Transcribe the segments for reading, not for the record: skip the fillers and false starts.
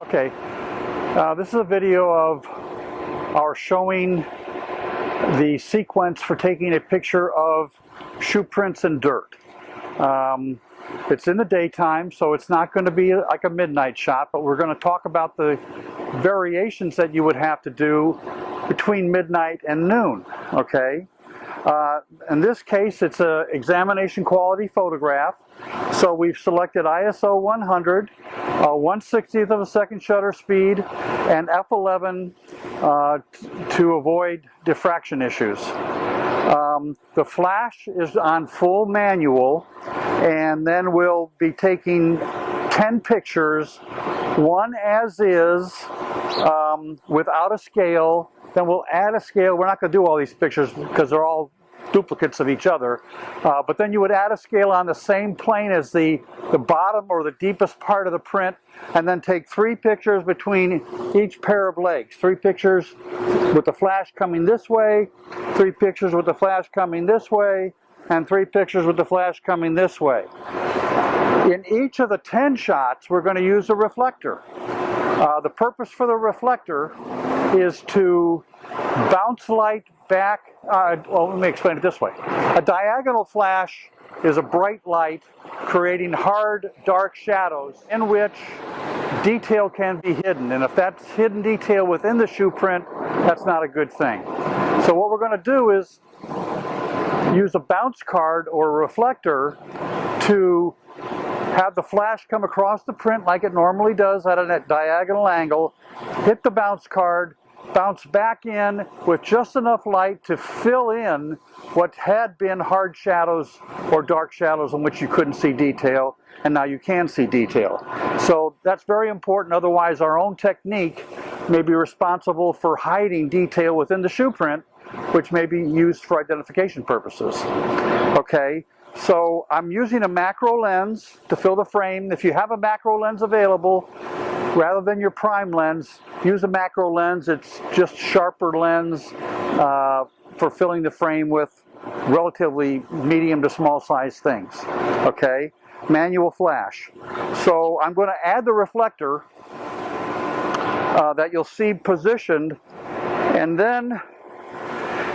Okay, this is a video of our showing the sequence for taking a picture of shoe prints in dirt. It's in the daytime, so it's not going to be like a midnight shot, but we're going to talk about the variations that you would have to do between midnight and noon, okay? In this case, it's an examination quality photograph. So we've selected ISO 100, 1/60th of a second shutter speed, and f11 to avoid diffraction issues. The flash is on full manual, and then we'll be taking 10 pictures, one as is, without a scale. Then we'll add a scale. We're not going to do all these pictures because they're all duplicates of each other, but then you would add a scale on the same plane as the bottom or the deepest part of the print, and then take 3 pictures between each pair of legs. 3 pictures with the flash coming this way, 3 pictures with the flash coming this way, and 3 pictures with the flash coming this way. In each of the 10 shots, we're going to use a reflector. The purpose for the reflector is to bounce light back. Well, let me explain it this way. A diagonal flash is a bright light creating hard, dark shadows in which detail can be hidden. And if that's hidden detail within the shoe print, that's not a good thing. So what we're going to do is use a bounce card or a reflector to have the flash come across the print like it normally does at a diagonal angle, hit the bounce card, bounce back in with just enough light to fill in what had been hard shadows or dark shadows in which you couldn't see detail, and now you can see detail. So that's very important, otherwise our own technique may be responsible for hiding detail within the shoe print, which may be used for identification purposes. Okay, so I'm using a macro lens to fill the frame. If you have a macro lens available, rather than your prime lens, use a macro lens. It's just sharper lens for filling the frame with relatively medium to small size things. Okay, manual flash. So I'm going to add the reflector that you'll see positioned, and then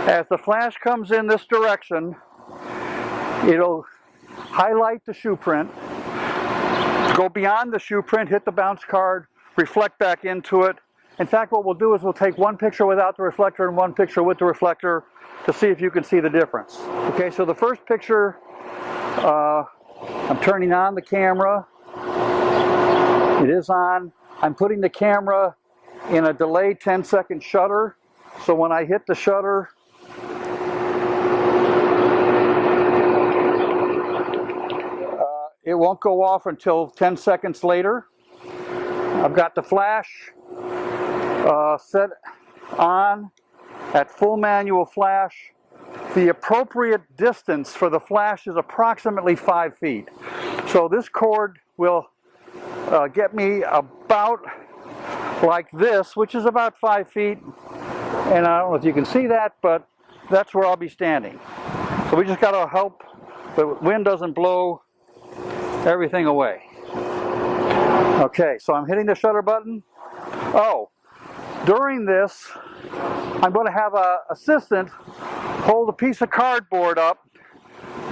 as the flash comes in this direction, it'll highlight the shoe print, go beyond the shoe print, hit the bounce card, reflect back into it. In fact, what we'll do is we'll take one picture without the reflector and one picture with the reflector to see if you can see the difference. Okay, so the first picture, I'm turning on the camera. It is on. I'm putting the camera in a delayed 10-second shutter. So when I hit the shutter, it won't go off until 10 seconds later. I've got the flash set on at full manual flash. The appropriate distance for the flash is approximately 5 feet. So this cord will get me about like this, which is about 5 feet. And I don't know if you can see that, but that's where I'll be standing. So we just got to hope the wind doesn't blow everything away. Okay, so I'm hitting the shutter button. Oh, during this, I'm going to have an assistant hold a piece of cardboard up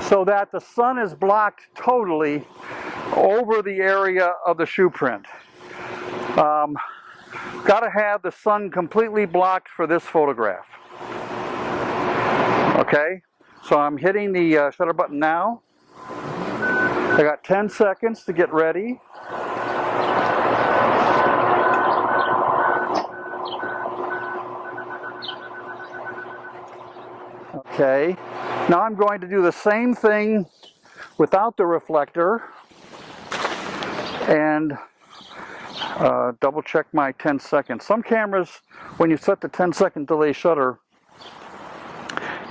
so that the sun is blocked totally over the area of the shoe print. Got to have the sun completely blocked for this photograph. Okay, so I'm hitting the shutter button now. I got 10 seconds to get ready. Okay, now I'm going to do the same thing without the reflector and double check my 10 seconds. Some cameras, when you set the 10-second delay shutter,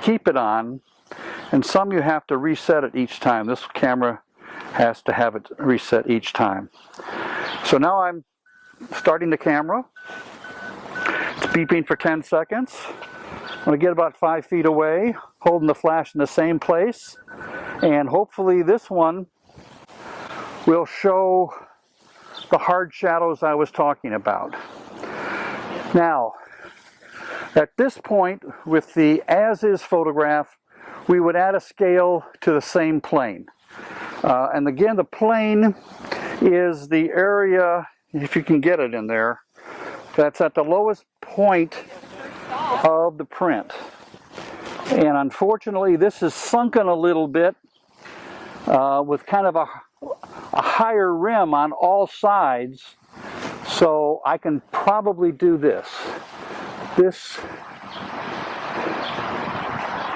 keep it on, and some you have to reset it each time. This camera has to have it reset each time. So now I'm starting the camera. It's beeping for 10 seconds. I'm going to get about 5 feet away, holding the flash in the same place, and hopefully this one will show the hard shadows I was talking about. Now, at this point, with the as-is photograph, we would add a scale to the same plane. And again, the plane is the area, if you can get it in there, that's at the lowest point of the print. And unfortunately, this is sunken a little bit with kind of a higher rim on all sides. So I can probably do this.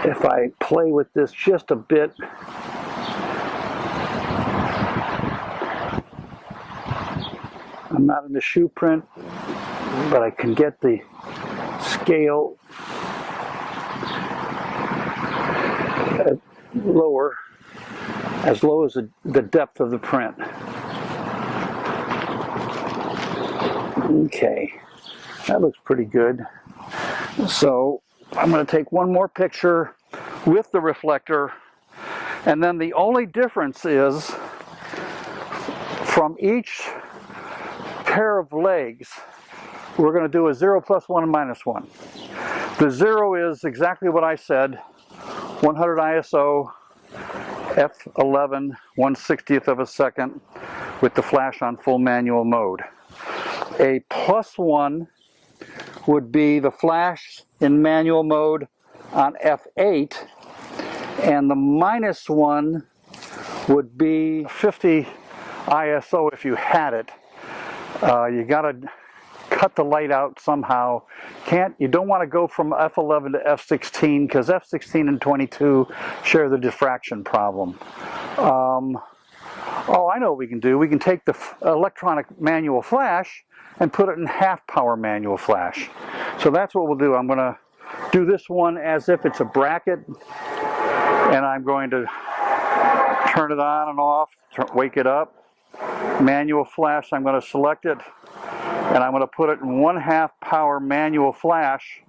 If I play with this just a bit, I'm not in the Shoeprint, but I can get the scale lower, as low as the depth of the print. Okay, that looks pretty good. So I'm going to take one more picture with the reflector, and then the only difference is from each pair of legs, we're going to do a 0, +1, and -1. The 0 is exactly what I said, 100 ISO, f11, 1/60th of a second, with the flash on full manual mode. A +1 would be the flash in manual mode on f8, and the -1 would be 50 ISO if you had it. You got to cut the light out somehow. You don't want to go from f11 to f16, because f16 and 22 share the diffraction problem. Oh, I know what we can do. We can take the electronic manual flash and put it in half power manual flash. So that's what we'll do. I'm going to do this one as if it's a bracket, and I'm going to turn it on and off, wake it up. Manual flash, I'm going to select it, and I'm going to put it in 1/2 power manual flash,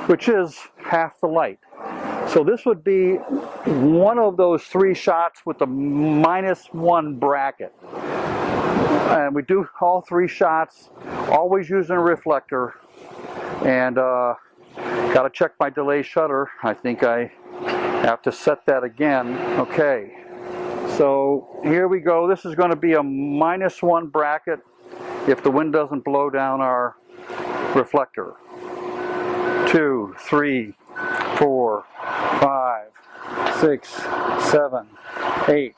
which is half the light. So this would be one of those 3 shots with the -1 bracket. And we do all 3 shots, always using a reflector. And got to check my delay shutter. I think I have to set that again. Okay. So here we go. This is going to be a -1 bracket if the wind doesn't blow down our reflector. 2, 3, 4, 5, 6, 7, 8,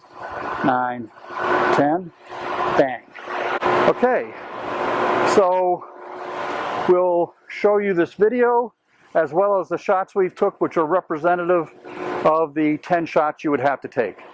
9, 10. Bang. Okay, so we'll show you this video as well as the shots we took, which are representative of the 10 shots you would have to take.